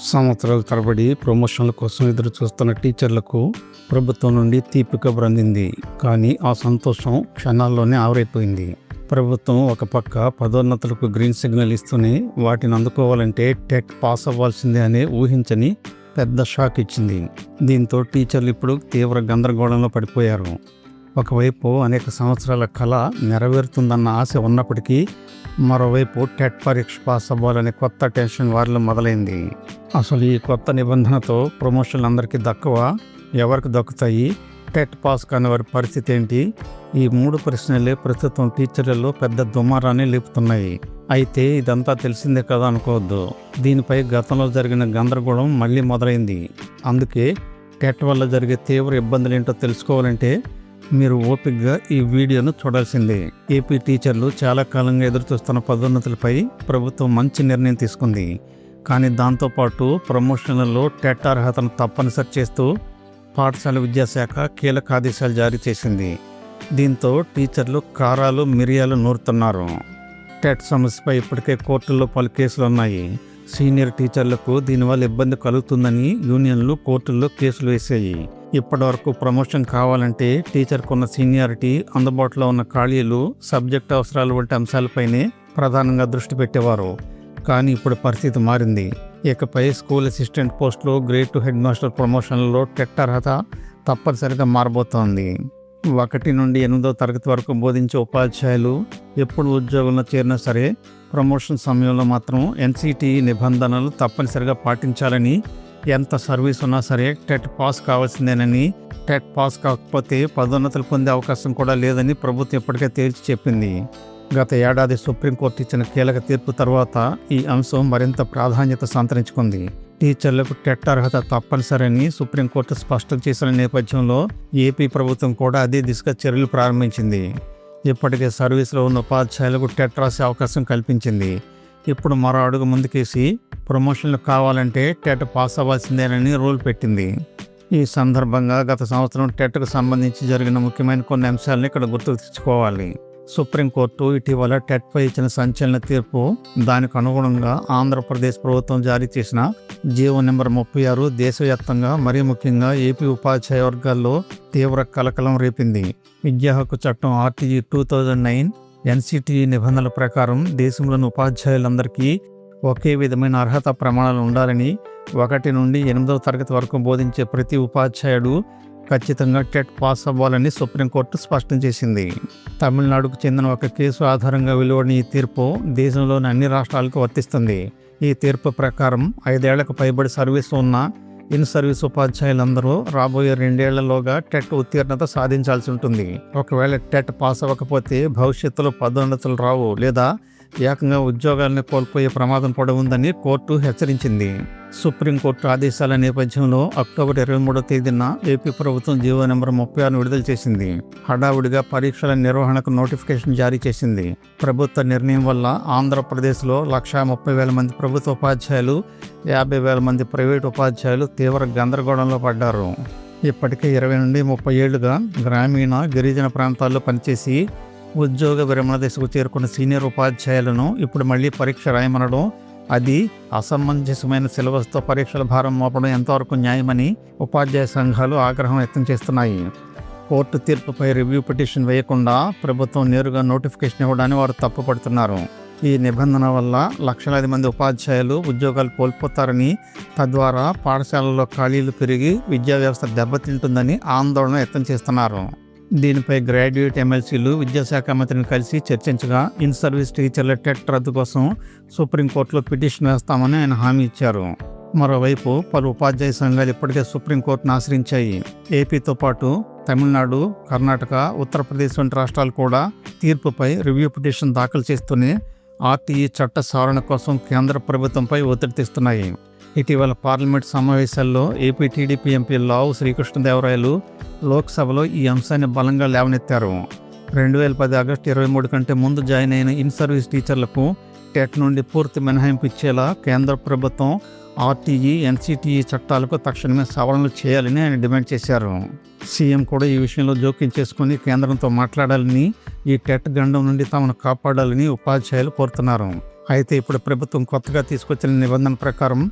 సంవత్సరాల తరబడి ప్రమోషన్ల కోసం ఎదురు చూస్తున్న టీచర్లకు ప్రభుత్వం నుండి తీపి కబురు అందింది. కానీ ఆ సంతోషం క్షణాల్లోనే ఆవిరైపోయింది. ప్రభుత్వం ఒక పక్క పదోన్నతులకు గ్రీన్ సిగ్నల్ ఇస్తూనే వాటిని అందుకోవాలంటే టెట్ పాస్ అవ్వాల్సిందే అనే ఊహించని పెద్ద షాక్ ఇచ్చింది. దీంతో టీచర్లు ఇప్పుడు తీవ్ర గందరగోళంలో పడిపోయారు. ఒకవైపు అనేక సంవత్సరాల కళ నెరవేరుతుందన్న ఆశ ఉన్నప్పటికీ మరోవైపు టెట్ పరీక్ష పాస్ అవ్వాలనే కొత్త టెన్షన్ వారిలో మొదలైంది. అసలు ఈ కొత్త నిబంధనతో ప్రమోషన్లు అందరికీ దక్కవా? ఎవరికి దక్కుతాయి? టెట్ పాస్ కాని వారి పరిస్థితి ఏంటి? ఈ 3 ప్రశ్నలే ప్రస్తుతం టీచర్లలో పెద్ద దుమారాన్ని లేపుతున్నాయి. అయితే ఇదంతా తెలిసిందే కదా అనుకోవద్దు. దీనిపై గతంలో జరిగిన గందరగోళం మళ్ళీ మొదలైంది. అందుకే టెట్ వల్ల జరిగే తీవ్ర ఇబ్బందులు ఏంటో తెలుసుకోవాలంటే మీరు ఓపికగా ఈ వీడియోను చూడాల్సిందే. ఏపీ టీచర్లు చాలా కాలంగా ఎదురుచూస్తున్న పదోన్నతులపై ప్రభుత్వం మంచి నిర్ణయం తీసుకుంది. కానీ దాంతోపాటు ప్రమోషన్లలో టెట్ అర్హతను తప్పనిసరి చేస్తూ పాఠశాల విద్యాశాఖ కీలక ఆదేశాలు జారీ చేసింది. దీంతో టీచర్లు కారాలు మిరియాలు నూరుతున్నారు. టెట్ సమస్యపై ఇప్పటికే కోర్టుల్లో పలు కేసులు ఉన్నాయి. సీనియర్ టీచర్లకు దీనివల్ల ఇబ్బంది కలుగుతుందని యూనియన్లు కోర్టుల్లో కేసులు వేసాయి. ఇప్పటివరకు ప్రమోషన్ కావాలంటే టీచర్కున్న సీనియారిటీ, అందుబాటులో ఉన్న ఖాళీలు, సబ్జెక్ట్ అవసరాలు వంటి అంశాలపైనే ప్రధానంగా దృష్టి పెట్టేవారు. కానీ ఇప్పుడు పరిస్థితి మారింది. ఇకపై స్కూల్ అసిస్టెంట్ పోస్టులు, గ్రేడ్ 2 హెడ్ మాస్టర్ ప్రమోషన్లలో టెట్ అర్హత తప్పనిసరిగా మారబోతోంది. 1 నుండి 8వ తరగతి వరకు బోధించే ఉపాధ్యాయులు ఎప్పుడు ఉద్యోగంలో చేరినా సరే ప్రమోషన్ సమయంలో మాత్రం ఎన్సిటిఈ నిబంధనలు తప్పనిసరిగా పాటించాలని, ఎంత సర్వీస్ ఉన్నా సరే టెట్ పాస్ కావాల్సిందేనని, టెట్ పాస్ కాకపోతే పదోన్నతులు పొందే అవకాశం కూడా లేదని ప్రభుత్వం ఇప్పటికే తేల్చి చెప్పింది. గత ఏడాది సుప్రీంకోర్టు ఇచ్చిన కీలక తీర్పు తర్వాత ఈ అంశం మరింత ప్రాధాన్యత సంతరించుకుంది. టీచర్లకు టెట్ అర్హత తప్పనిసరని సుప్రీంకోర్టు స్పష్టం చేసిన నేపథ్యంలో ఏపీ ప్రభుత్వం కూడా అదే దిశగా చర్యలు ప్రారంభించింది. ఇప్పటికే సర్వీసులో ఉన్న ఉపాధ్యాయులకు టెట్ రాసే అవకాశం కల్పించింది. ఇప్పుడు మరో అడుగు ముందుకేసి ప్రమోషన్లు కావాలంటే టెట్ పాస్ అవ్వాల్సిందేనని రూల్ పెట్టింది. ఈ సందర్భంగా గత సంవత్సరం టెట్కు సంబంధించి జరిగిన ముఖ్యమైన కొన్ని అంశాలను ఇక్కడ గుర్తుకు తెచ్చుకోవాలి. సుప్రీంకోర్టు ఇటీవల టెట్పై ఇచ్చిన సంచలన తీర్పు, దానికి అనుగుణంగా ఆంధ్రప్రదేశ్ ప్రభుత్వం జారీ చేసిన జీవో నెంబర్ 36 దేశవ్యాప్తంగా మరీ ముఖ్యంగా ఏపీ ఉపాధ్యాయ వర్గాల్లో తీవ్ర కలకలం రేపింది. విద్యా హక్కు చట్టం RTE 2009 ఎన్సిటిఈ నిబంధనల ప్రకారం దేశంలోని ఉపాధ్యాయులందరికీ ఒకే విధమైన అర్హత ప్రమాణాలు ఉండాలని, 1 నుండి 8వ తరగతి వరకు బోధించే ప్రతి ఉపాధ్యాయుడు ఖచ్చితంగా టెట్ పాస్ అవ్వాలని సుప్రీంకోర్టు స్పష్టం చేసింది. తమిళనాడుకు చెందిన ఒక కేసు ఆధారంగా వెలువడిన ఈ తీర్పు దేశంలోని అన్ని రాష్ట్రాలకు వర్తిస్తుంది. ఈ తీర్పు ప్రకారం 5 ఏళ్లకు పైబడి సర్వీసు ఉన్న ఇన్ సర్వీస్ ఉపాధ్యాయులందరూ రాబోయే 2 ఏళ్లలోగా టెట్ ఉత్తీర్ణత సాధించాల్సి ఉంటుంది. ఒకవేళ టెట్ పాస్ అవ్వకపోతే భవిష్యత్తులో పదోన్నతులు రావు, లేదా ఏకంగా ఉద్యోగాలను కోల్పోయే ప్రమాదం కూడా ఉందని కోర్టు హెచ్చరించింది. సుప్రీంకోర్టు ఆదేశాల నేపథ్యంలో అక్టోబర్ 23వ తేదీన ఏపీ ప్రభుత్వం జీవో నెంబర్ 36 విడుదల చేసింది. హడావుడిగా పరీక్షల నిర్వహణకు నోటిఫికేషన్ జారీ చేసింది. ప్రభుత్వ నిర్ణయం వల్ల ఆంధ్రప్రదేశ్లో 130,000 మంది ప్రభుత్వ ఉపాధ్యాయులు, 50,000 మంది ప్రైవేటు ఉపాధ్యాయులు తీవ్ర గందరగోళంలో పడ్డారు. ఇప్పటికే 20 నుండి 30 ఏళ్లుగా గ్రామీణ, గిరిజన ప్రాంతాల్లో పనిచేసి ఉద్యోగ విరమణ దశకు చేరుకున్న సీనియర్ ఉపాధ్యాయులను ఇప్పుడు మళ్లీ పరీక్ష రాయమనడం, అది అసమంజసమైన సిలబస్తో పరీక్షల భారం మోపడం ఎంతవరకు న్యాయమని ఉపాధ్యాయ సంఘాలు ఆగ్రహం వ్యక్తం చేస్తున్నాయి. కోర్టు తీర్పుపై రివ్యూ పిటిషన్ వేయకుండా ప్రభుత్వం నేరుగా నోటిఫికేషన్ ఇవ్వడాన్ని వారు తప్పుపడుతున్నారు. ఈ నిబంధన వల్ల లక్షలాది మంది ఉపాధ్యాయులు ఉద్యోగాలు కోల్పోతారని, తద్వారా పాఠశాలల్లో ఖాళీలు పెరిగి విద్యా వ్యవస్థ దెబ్బతింటుందని ఆందోళన వ్యక్తం చేస్తున్నారు. దీనిపై గ్రాడ్యుయేట్ ఎమ్మెల్సీలు విద్యాశాఖ మంత్రిని కలిసి చర్చించగా ఇన్ సర్వీస్ టీచర్ల టెట్ రద్దు కోసం సుప్రీంకోర్టులో పిటిషన్ వేస్తామని ఆయన హామీ ఇచ్చారు. మరోవైపు పలు ఉపాధ్యాయ సంఘాలు ఇప్పటికే సుప్రీంకోర్టును ఆశ్రయించాయి. ఏపీతో పాటు తమిళనాడు, కర్ణాటక, ఉత్తరప్రదేశ్ వంటి రాష్ట్రాలు కూడా తీర్పుపై రివ్యూ పిటిషన్ దాఖలు చేస్తూనే RTE చట్ట సవరణ కోసం కేంద్ర ప్రభుత్వంపై ఒత్తిడి తెస్తున్నాయి. ఇటీవల పార్లమెంట్ సమావేశాల్లో ఏపీ టీడీపీ ఎంపీ లావు శ్రీకృష్ణదేవరాయలు లోక్సభలో ఈ అంశాన్ని బలంగా లేవనెత్తారు. 2010 ఆగస్టు 23 కంటే ముందు జాయిన్ అయిన ఇన్ సర్వీస్ టీచర్లకు టెట్ నుండి పూర్తి మినహాయింపు ఇచ్చేలా కేంద్ర ప్రభుత్వం RTE, NCTE చట్టాలకు తక్షణమే సవరణలు చేయాలని ఆయన డిమాండ్ చేశారు. సీఎం కూడా ఈ విషయంలో జోక్యం చేసుకుని కేంద్రంతో మాట్లాడాలని, ఈ టెట్ గండం నుండి తమను కాపాడాలని ఉపాధ్యాయులు కోరుతున్నారు. అయితే ఇప్పుడు ప్రభుత్వం కొత్తగా తీసుకొచ్చిన నిబంధన ప్రకారం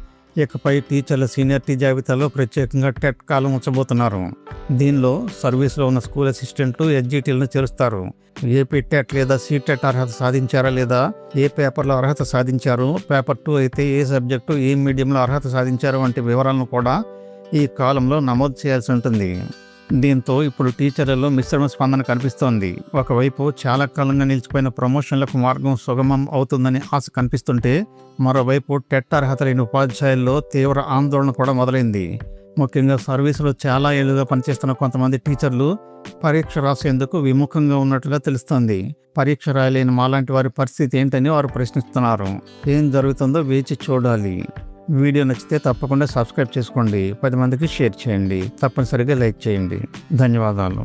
ఇకపై టీచర్ల సీనియారిటీ జాబితాలో ప్రత్యేకంగా టెట్ కాలం ఉంచబోతున్నారు. దీనిలో సర్వీస్లో ఉన్న స్కూల్ అసిస్టెంట్లు ఎస్జిటీలను చేరుస్తారు. ఏపీ టెట్ లేదా సీటెట్ అర్హత సాధించారా లేదా, ఏ పేపర్లో అర్హత సాధించారు, పేపర్ 2 అయితే ఏ సబ్జెక్టు ఏ మీడియంలో అర్హత సాధించారు వంటి వివరాలను కూడా ఈ కాలంలో నమోదు చేయాల్సి ఉంటుంది. దీంతో ఇప్పుడు టీచర్లలో మిశ్రమ స్పందన కనిపిస్తోంది. ఒకవైపు చాలా కాలంగా నిలిచిపోయిన ప్రమోషన్లకు మార్గం సుగమం అవుతుందని ఆశ కనిపిస్తుంటే, మరోవైపు టెట్ అర్హత లేని ఉపాధ్యాయుల్లో తీవ్ర ఆందోళన కూడా మొదలైంది. ముఖ్యంగా సర్వీసులో చాలా ఏళ్లుగా పనిచేస్తున్న కొంతమంది టీచర్లు పరీక్ష రాసేందుకు విముఖంగా ఉన్నట్లుగా తెలుస్తోంది. పరీక్ష రాయలేని మాలాంటి వారి పరిస్థితి ఏంటని వారు ప్రశ్నిస్తున్నారు. ఏం జరుగుతుందో వేచి చూడాలి. వీడియో నచ్చితే తప్పకుండా సబ్స్క్రైబ్ చేసుకోండి. 10 మందికి షేర్ చేయండి. తప్పనిసరిగా లైక్ చేయండి. ధన్యవాదాలు.